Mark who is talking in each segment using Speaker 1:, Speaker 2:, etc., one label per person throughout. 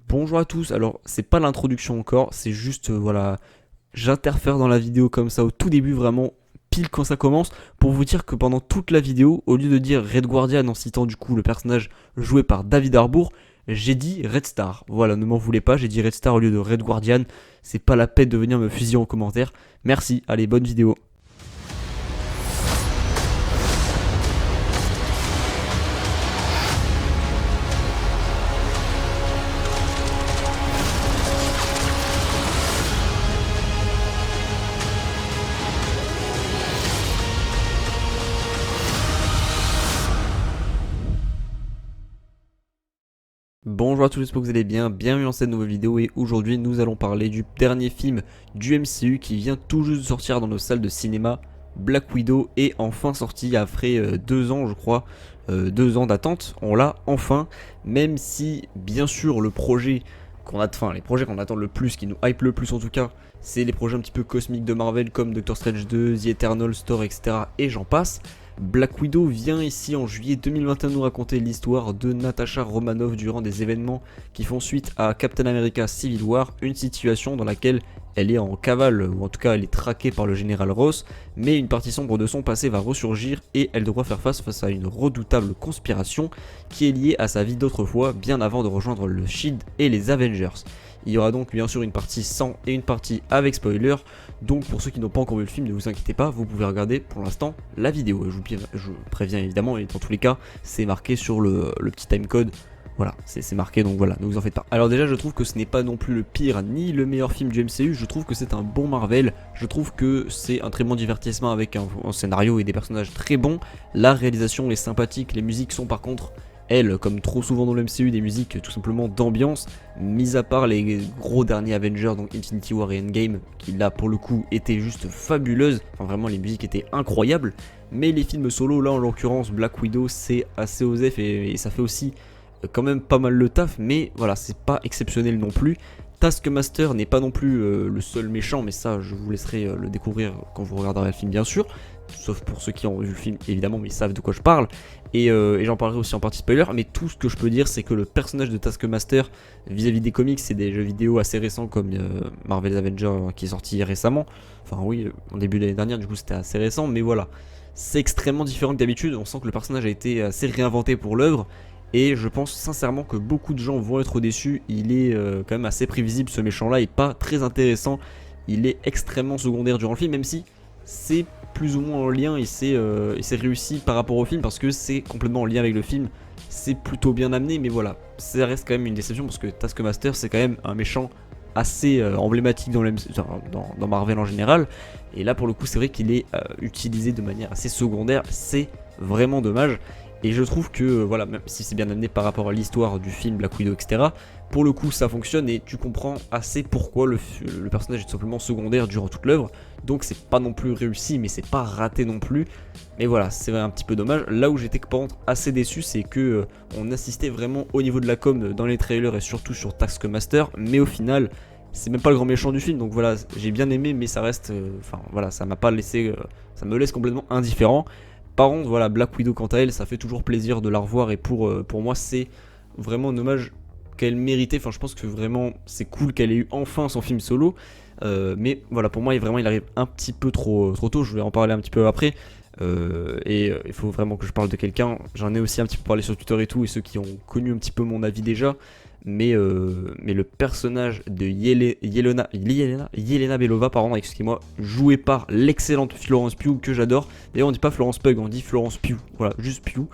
Speaker 1: Bonjour à tous, alors c'est pas l'introduction encore, c'est juste voilà, j'interfère dans la vidéo comme ça au tout début vraiment pile quand ça commence pour vous dire que pendant toute la vidéo, au lieu de dire Red Guardian en citant du coup le personnage joué par David Harbour, j'ai dit Red Star. Voilà, ne m'en voulez pas, j'ai dit Red Star au lieu de Red Guardian, c'est pas la peine de venir me fusiller en commentaire. Merci, allez, bonne vidéo. Bonjour à tous, j'espère que vous allez bien, bienvenue dans cette nouvelle vidéo et aujourd'hui nous allons parler du dernier film du MCU qui vient tout juste de sortir dans nos salles de cinéma. Black Widow est enfin sorti après 2 ans je crois, 2 ans d'attente, on l'a enfin, même si bien sûr le projet qu'on a, enfin les projets qu'on attend le plus, qui nous hype le plus en tout cas, c'est les projets un petit peu cosmiques de Marvel comme Doctor Strange 2, The Eternals, Thor, etc. et j'en passe. Black Widow vient ici en juillet 2021 nous raconter l'histoire de Natasha Romanoff durant des événements qui font suite à Captain America Civil War, une situation dans laquelle elle est en cavale, ou en tout cas elle est traquée par le général Ross, mais une partie sombre de son passé va ressurgir et elle devra faire face à une redoutable conspiration qui est liée à sa vie d'autrefois, bien avant de rejoindre le SHIELD et les Avengers. Il y aura donc bien sûr une partie sans et une partie avec spoiler, donc pour ceux qui n'ont pas encore vu le film, ne vous inquiétez pas, vous pouvez regarder pour l'instant la vidéo. Je vous préviens évidemment, et dans tous les cas, c'est marqué sur le petit timecode. Voilà, c'est marqué, donc voilà, ne vous en faites pas. Alors déjà, je trouve que ce n'est pas non plus le pire ni le meilleur film du MCU, je trouve que c'est un bon Marvel, je trouve que c'est un très bon divertissement avec un scénario et des personnages très bons. La réalisation est sympathique, les musiques sont par contre, elles, comme trop souvent dans le MCU, des musiques tout simplement d'ambiance, mis à part les gros derniers Avengers, donc Infinity War et Endgame, qui là pour le coup étaient juste fabuleuses, enfin vraiment les musiques étaient incroyables, mais les films solo, là en l'occurrence Black Widow, c'est assez osef et ça fait aussi quand même pas mal le taf, mais voilà, c'est pas exceptionnel non plus. Taskmaster n'est pas non plus le seul méchant, mais ça je vous laisserai le découvrir quand vous regarderez le film bien sûr, sauf pour ceux qui ont vu le film évidemment, mais ils savent de quoi je parle, et j'en parlerai aussi en partie spoiler, mais tout ce que je peux dire c'est que le personnage de Taskmaster vis-à-vis des comics et des jeux vidéo assez récents comme Marvel's Avengers qui est sorti récemment, enfin oui, en début de l'année dernière, du coup c'était assez récent, mais voilà, c'est extrêmement différent que d'habitude, on sent que le personnage a été assez réinventé pour l'œuvre. Et je pense sincèrement que beaucoup de gens vont être déçus. Il est quand même assez prévisible ce méchant là et pas très intéressant. Il est extrêmement secondaire durant le film, même si c'est plus ou moins en lien et c'est réussi par rapport au film parce que c'est complètement en lien avec le film. C'est plutôt bien amené, mais voilà, ça reste quand même une déception parce que Taskmaster c'est quand même un méchant assez emblématique dans Marvel en général. Et là pour le coup c'est vrai qu'il est utilisé de manière assez secondaire, c'est vraiment dommage. Et je trouve que voilà, même si c'est bien amené par rapport à l'histoire du film Black Widow, etc., pour le coup ça fonctionne et tu comprends assez pourquoi le personnage est tout simplement secondaire durant toute l'œuvre. Donc c'est pas non plus réussi, mais c'est pas raté non plus. Mais voilà, c'est un petit peu dommage. Là où j'étais par contre assez déçu, c'est que on assistait vraiment au niveau de la com dans les trailers et surtout sur Taskmaster, mais au final c'est même pas le grand méchant du film. Donc voilà, j'ai bien aimé, mais ça reste, enfin voilà, ça m'a pas laissé, ça me laisse complètement indifférent. Par contre, voilà, Black Widow quant à elle, ça fait toujours plaisir de la revoir et pour moi c'est vraiment un hommage qu'elle méritait. Enfin, je pense que vraiment c'est cool qu'elle ait eu enfin son film solo. Mais voilà, pour moi, il arrive un petit peu trop tôt. Je vais en parler un petit peu après. Et il faut vraiment que je parle de quelqu'un. J'en ai aussi un petit peu parlé sur Twitter et tout, et ceux qui ont connu un petit peu mon avis déjà. Mais le personnage de Yelena Belova, pardon, excusez-moi, joué par l'excellente Florence Pugh que j'adore. D'ailleurs on dit pas Florence Pugh, on dit Florence Pugh, voilà, juste Pugh.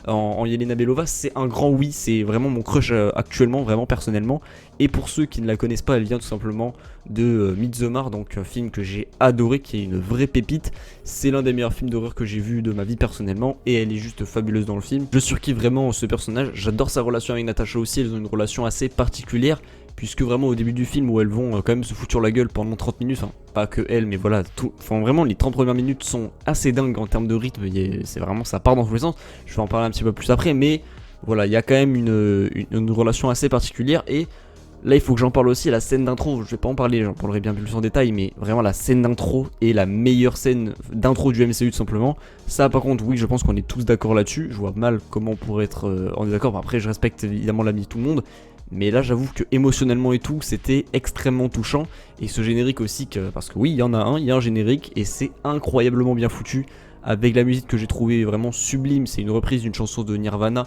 Speaker 1: En Yelena Belova, c'est un grand oui, c'est vraiment mon crush actuellement, vraiment personnellement. Et pour ceux qui ne la connaissent pas, elle vient tout simplement de Midsommar, donc un film que j'ai adoré, qui est une vraie pépite. C'est l'un des meilleurs films d'horreur que j'ai vu de ma vie personnellement, et elle est juste fabuleuse dans le film. Je surkiffe vraiment ce personnage, j'adore sa relation avec Natasha aussi, elles ont une relation assez particulière, puisque vraiment au début du film où elles vont quand même se foutre sur la gueule pendant 30 minutes, enfin pas que elle, mais voilà, enfin vraiment les 30 premières minutes sont assez dingues en termes de rythme, c'est vraiment, ça part dans tous les sens, je vais en parler un petit peu plus après, mais voilà, il y a quand même une relation assez particulière. Et là il faut que j'en parle aussi, la scène d'intro, je vais pas en parler, j'en parlerai bien plus en détail, mais vraiment la scène d'intro est la meilleure scène d'intro du MCU tout simplement. Ça par contre oui, je pense qu'on est tous d'accord là-dessus, je vois mal comment on pourrait être en désaccord. Après je respecte évidemment l'avis de tout le monde, Mais là j'avoue que émotionnellement et tout c'était extrêmement touchant. Et ce générique aussi, parce que oui il y en a un, il y a un générique et c'est incroyablement bien foutu. Avec la musique que j'ai trouvé vraiment sublime, c'est une reprise d'une chanson de Nirvana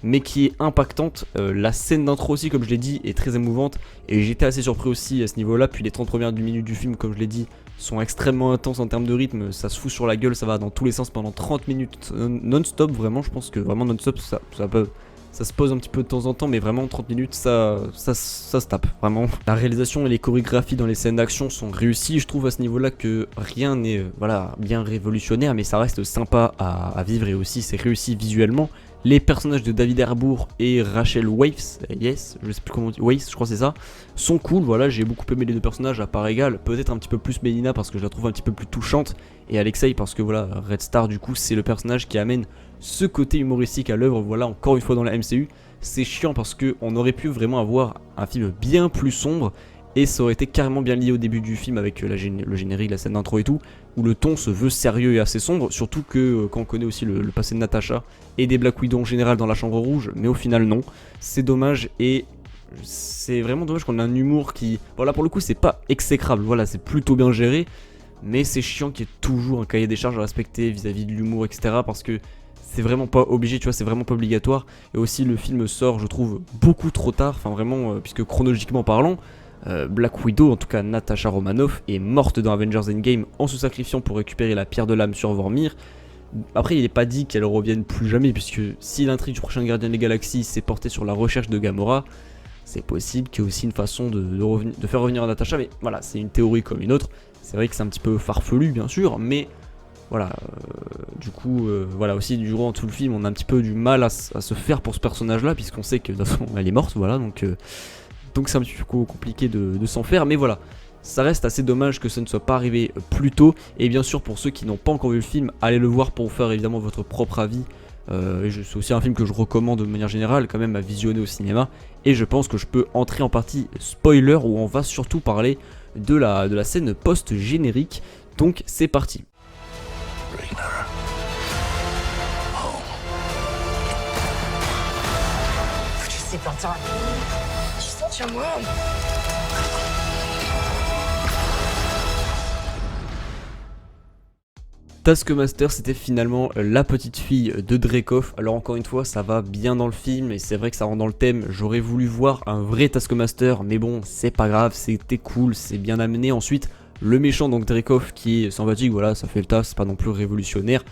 Speaker 1: mais qui est impactante. La scène d'intro aussi comme je l'ai dit est très émouvante et j'étais assez surpris aussi à ce niveau là. Puis les 30 premières minutes du film comme je l'ai dit sont extrêmement intenses en termes de rythme, ça se fout sur la gueule, ça va dans tous les sens pendant 30 minutes non-stop. Vraiment je pense que vraiment non-stop ça se pose un petit peu de temps en temps, mais vraiment 30 minutes ça se tape vraiment. La réalisation et les chorégraphies dans les scènes d'action sont réussies. Je trouve à ce niveau là que rien n'est voilà, bien révolutionnaire, mais ça reste sympa à vivre et aussi c'est réussi visuellement. Les personnages de David Harbour et Rachel Weisz, yes, je sais plus comment on dit, Weisz, je crois que c'est ça, sont cool. Voilà, j'ai beaucoup aimé les deux personnages à part égale. Peut-être un petit peu plus Melina parce que je la trouve un petit peu plus touchante, et Alexei parce que voilà, Red Star du coup c'est le personnage qui amène ce côté humoristique à l'œuvre. Voilà, encore une fois dans la MCU, c'est chiant parce que on aurait pu vraiment avoir un film bien plus sombre. Et ça aurait été carrément bien lié au début du film avec le générique, la scène d'intro et tout, où le ton se veut sérieux et assez sombre, surtout que quand on connaît aussi le passé de Natasha et des Black Widow en général dans la chambre rouge, mais au final non, c'est dommage et c'est vraiment dommage qu'on ait un humour qui, voilà pour le coup c'est pas exécrable, voilà c'est plutôt bien géré, mais c'est chiant qu'il y ait toujours un cahier des charges à respecter vis-à-vis de l'humour etc. parce que c'est vraiment pas obligé, tu vois, c'est vraiment pas obligatoire, et aussi le film sort je trouve beaucoup trop tard, enfin vraiment, puisque chronologiquement parlant, Black Widow, en tout cas Natasha Romanoff, est morte dans Avengers Endgame en se sacrifiant pour récupérer la pierre de l'âme sur Vormir. Après il n'est pas dit qu'elle revienne plus jamais, puisque si l'intrigue du prochain Gardien des Galaxies s'est portée sur la recherche de Gamora, c'est possible qu'il y ait aussi une façon de faire revenir Natasha, mais voilà, c'est une théorie comme une autre. C'est vrai que c'est un petit peu farfelu bien sûr, mais voilà, du coup, voilà aussi durant tout le film on a un petit peu du mal à se faire pour ce personnage là, puisqu'on sait que de toute façon elle est morte, voilà, donc c'est un petit peu compliqué de s'en faire, mais voilà, ça reste assez dommage que ça ne soit pas arrivé plus tôt. Et bien sûr pour ceux qui n'ont pas encore vu le film, allez le voir pour vous faire évidemment votre propre avis. C'est aussi un film que je recommande de manière générale quand même à visionner au cinéma. Et je pense que je peux entrer en partie spoiler où on va surtout parler de la scène post-générique. Donc c'est parti. Taskmaster, c'était finalement la petite fille de Dreykov. Alors encore une fois, ça va bien dans le film et c'est vrai que ça rentre dans le thème. J'aurais voulu voir un vrai Taskmaster, mais bon, c'est pas grave, c'était cool, c'est bien amené. Ensuite, le méchant, donc Dreykov, qui est sympathique, voilà, ça fait le taf, c'est pas non plus révolutionnaire.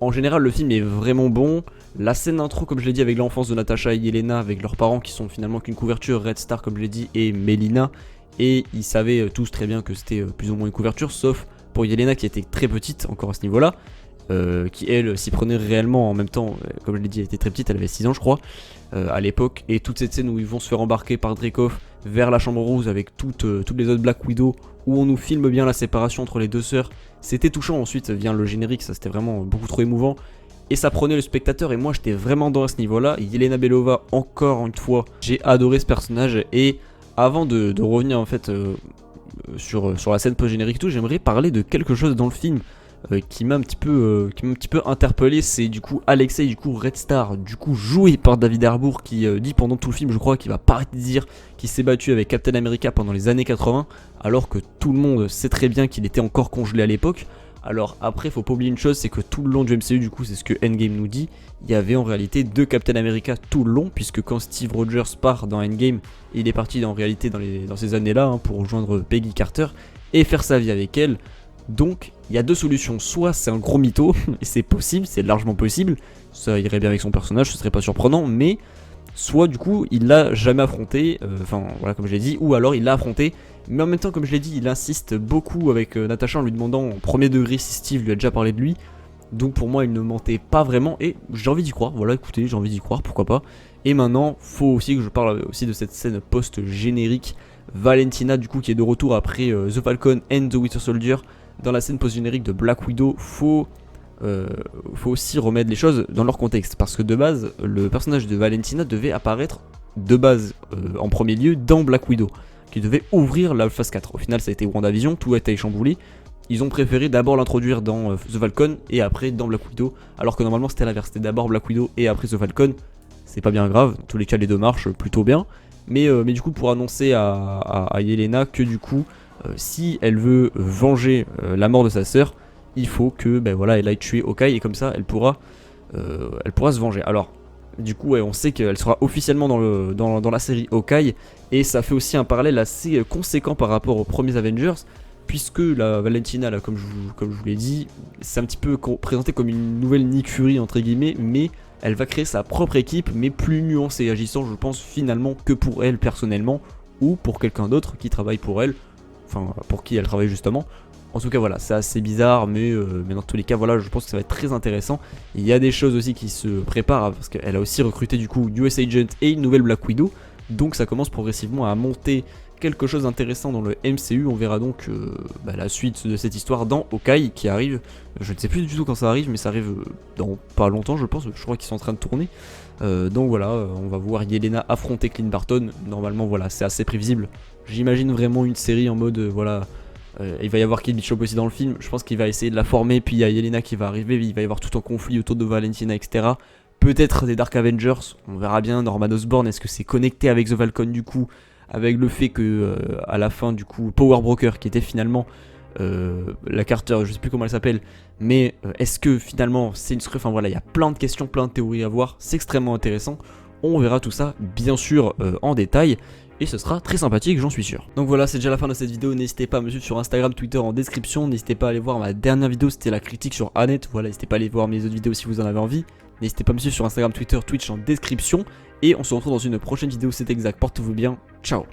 Speaker 1: En général, le film est vraiment bon. La scène d'intro, comme je l'ai dit, avec l'enfance de Natasha et Yelena, avec leurs parents qui sont finalement qu'une couverture, Red Star, comme je l'ai dit, et Melina. Et ils savaient tous très bien que c'était plus ou moins une couverture, sauf pour Yelena qui était très petite, encore à ce niveau-là, qui elle s'y prenait réellement en même temps. Comme je l'ai dit, elle était très petite, elle avait 6 ans, je crois, à l'époque. Et toute cette scène où ils vont se faire embarquer par Dreykov vers la chambre rouge avec toutes les autres Black Widow, où on nous filme bien la séparation entre les deux sœurs. C'était touchant. Ensuite vient le générique, ça c'était vraiment beaucoup trop émouvant. Et ça prenait le spectateur et moi j'étais vraiment dans à ce niveau-là. Yelena Belova, encore une fois, j'ai adoré ce personnage. Et avant de revenir en fait sur la scène post-générique tout, j'aimerais parler de quelque chose dans le film qui m'a un petit peu interpellé. C'est du coup Alexei, du coup Red Star, du coup joué par David Harbour, qui dit pendant tout le film, je crois qu'il va pas arrêter de dire qu'il s'est battu avec Captain America pendant les années 80, alors que tout le monde sait très bien qu'il était encore congelé à l'époque. Alors après, faut pas oublier une chose, c'est que tout le long du MCU, du coup c'est ce que Endgame nous dit, il y avait en réalité deux Captain America tout le long, puisque quand Steve Rogers part dans Endgame, il est parti en réalité dans ces années-là pour rejoindre Peggy Carter et faire sa vie avec elle. Donc il y a deux solutions, soit c'est un gros mytho, et c'est possible, c'est largement possible, ça irait bien avec son personnage, ce serait pas surprenant, mais soit du coup il l'a jamais affronté, enfin voilà comme je l'ai dit, ou alors il l'a affronté, mais en même temps comme je l'ai dit il insiste beaucoup avec Natasha en lui demandant en premier degré si Steve lui a déjà parlé de lui, donc pour moi il ne mentait pas vraiment et j'ai envie d'y croire, voilà écoutez j'ai envie d'y croire, pourquoi pas. Et maintenant faut aussi que je parle aussi de cette scène post-générique, Valentina du coup qui est de retour après The Falcon and the Winter Soldier dans la scène post-générique de Black Widow. Faut aussi remettre les choses dans leur contexte, parce que de base le personnage de Valentina devait apparaître de base en premier lieu dans Black Widow, qui devait ouvrir la phase 4. Au final ça a été WandaVision, tout a été chamboulé. Ils ont préféré d'abord l'introduire dans The Falcon et après dans Black Widow, alors que normalement c'était l'inverse, c'était d'abord Black Widow et après The Falcon. C'est pas bien grave, dans tous les cas les deux marchent plutôt bien. Mais du coup pour annoncer à Yelena que du coup si elle veut venger la mort de sa sœur, il faut que voilà, elle aille tuer Hawkeye et comme ça elle pourra se venger. Alors du coup on sait qu'elle sera officiellement dans la série Hawkeye, et ça fait aussi un parallèle assez conséquent par rapport aux premiers Avengers, puisque la Valentina là, comme je vous l'ai dit, c'est un petit peu présenté comme une nouvelle Nick Fury entre guillemets, mais elle va créer sa propre équipe, mais plus nuancée, agissant je pense finalement que pour elle personnellement, ou pour quelqu'un d'autre qui travaille pour elle, enfin pour qui elle travaille justement. En tout cas voilà, c'est assez bizarre, mais dans tous les cas voilà, je pense que ça va être très intéressant. Il y a des choses aussi qui se préparent, parce qu'elle a aussi recruté du coup US Agent et une nouvelle Black Widow, donc ça commence progressivement à monter quelque chose d'intéressant dans le MCU. On verra donc la suite de cette histoire dans Hawkeye qui arrive, je ne sais plus du tout quand ça arrive, mais ça arrive dans pas longtemps je pense, je crois qu'ils sont en train de tourner. Donc voilà, on va voir Yelena affronter Clint Barton, normalement voilà, c'est assez prévisible. J'imagine vraiment une série en mode voilà, il va y avoir Kate Bishop aussi dans le film, je pense qu'il va essayer de la former, puis il y a Yelena qui va arriver, il va y avoir tout un conflit autour de Valentina, etc. Peut-être des Dark Avengers, on verra bien. Norman Osborn, est-ce que c'est connecté avec The Falcon du coup, avec le fait que à la fin du coup Power Broker qui était finalement la Carter, je sais plus comment elle s'appelle, mais est-ce que finalement c'est une secret, enfin voilà, il y a plein de questions, plein de théories à voir, c'est extrêmement intéressant. On verra tout ça bien sûr en détail, et ce sera très sympathique, j'en suis sûr. Donc voilà, c'est déjà la fin de cette vidéo. N'hésitez pas à me suivre sur Instagram, Twitter en description. N'hésitez pas à aller voir ma dernière vidéo, c'était la critique sur Annette. Voilà, n'hésitez pas à aller voir mes autres vidéos si vous en avez envie. N'hésitez pas à me suivre sur Instagram, Twitter, Twitch en description. Et on se retrouve dans une prochaine vidéo, c'est exact. Portez-vous bien, ciao.